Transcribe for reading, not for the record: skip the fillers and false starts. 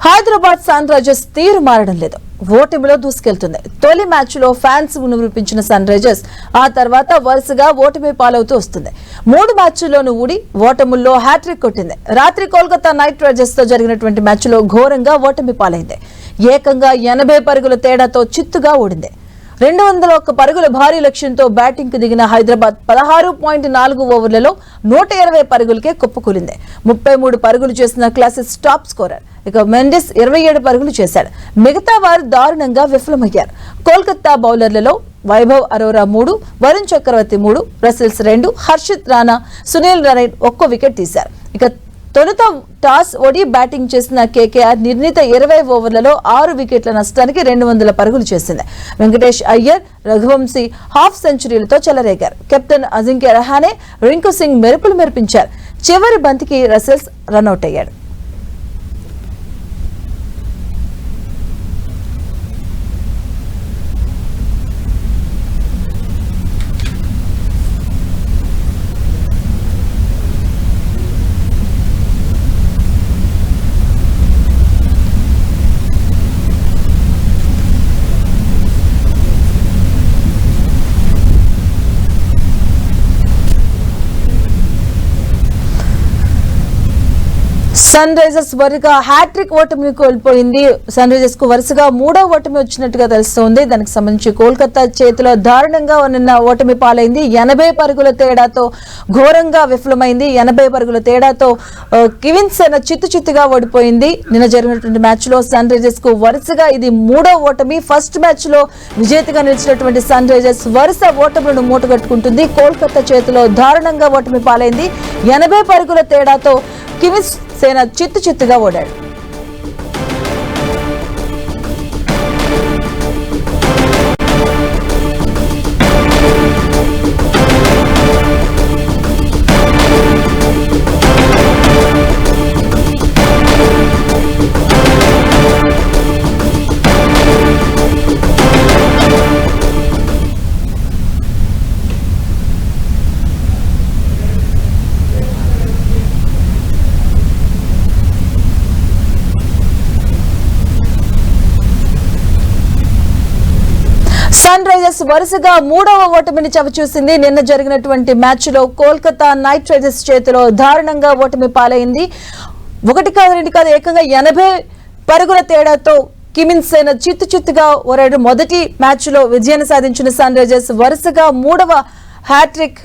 Hyderabad sun Risers తీరు మారడం లేదు. ఓటమిలో దూసుకెళ్తుంది. తొలి మ్యాచ్ లో ఫ్యాన్స్ మునిపించిన సన్ రైజర్స్ ఆ తర్వాత వరుసగా ఓటమి పాలవుతూ వస్తుంది. 3 మ్యాచ్ల్లోనూ ఊడి ఓటముల్లో హ్యాట్రిక్ కొట్టింది. రాత్రి కోల్కతా నైట్ రైడర్స్ తో జరిగినటువంటి మ్యాచ్ లో ఘోరంగా ఓటమి పాలైంది. ఏకంగా 80 పరుగుల తేడాతో చిత్తుగా ఓడింది. 201 పరుగుల భారీ లక్ష్యంతో బ్యాటింగ్ కు దిగిన హైదరాబాద్ 16.4 ఓవర్లలో 120 పరుగులకే కుప్పకూలింది. 33 పరుగులు చేసిన క్లాసెస్ టాప్ స్కోరర్. ఇక మెండిస్ 27 పరుగులు చేశాడు. మిగతా వారు దారుణంగా విఫలమయ్యారు. కోల్కతా బౌలర్లలో Vaibhav Arora 3, Varun Chakravarthy 3, Russells 2, Harshit Rana, Sunil Narine 1 wicket తీశారు. ఇక తొలుత టాస్ ఓడి బ్యాటింగ్ చేసిన కేకేఆర్ నిర్ణీత 20 ఓవర్లలో 6 వికెట్ల నష్టానికి 200 పరుగులు చేసింది. వెంకటేష్ అయ్యర్, రఘువంశీ హాఫ్ సెంచరీలతో చెలరేగారు. కెప్టెన్ అజింక్య రహానే, రింకు సింగ్ మెరుపులు మెరిపించారు. చివరి బంతికి రసెల్స్ రన్అట్ అయ్యాడు. సన్ రైజర్స్ వరుసగా హ్యాట్రిక్ ఓటమిని కోల్పోయింది. సన్ రైజర్స్ కు వరుసగా 3వ ఓటమి వచ్చినట్టుగా తెలుస్తోంది. దానికి సంబంధించి కోల్కతా చేతిలో దారుణంగా ఉన్న ఓటమి పాలైంది. 80 పరుగుల తేడాతో ఘోరంగా విఫలమైంది. 80 పరుగుల తేడాతో కివిన్స్ చిత్తుగా ఓడిపోయింది. నిన్న జరిగినటువంటి మ్యాచ్ లో సన్ రైజర్స్ కు వరుసగా ఇది 3వ ఓటమి. ఫస్ట్ మ్యాచ్ లో విజేతగా నిలిచినటువంటి సన్ రైజర్స్ వరుస ఓటములను మూటగట్టుకుంటుంది. కోల్కతా చేతిలో దారుణంగా ఓటమి పాలైంది. 80 పరుగుల తేడాతో కివిన్స్ సేన చిత్తుగా ఓడాడు. సన్ రైజర్స్ వరుసగా 3వ ఓటమిని చవిచూసింది. నిన్న జరిగినటువంటి మ్యాచ్ లో కోల్కతా నైట్ రైడర్స్ చేతిలో దారుణంగా ఓటమి పాలైంది. 1 కాదు 2 కాదు ఏకంగా 80 పరుగుల తేడాతో కివిన్స్ సేన చిత్తుగా ఓడాడు. మొదటి మ్యాచ్ లో విజయాన్ని సాధించిన సన్ రైజర్స్ వరుసగా 3వ హ్యాట్రిక్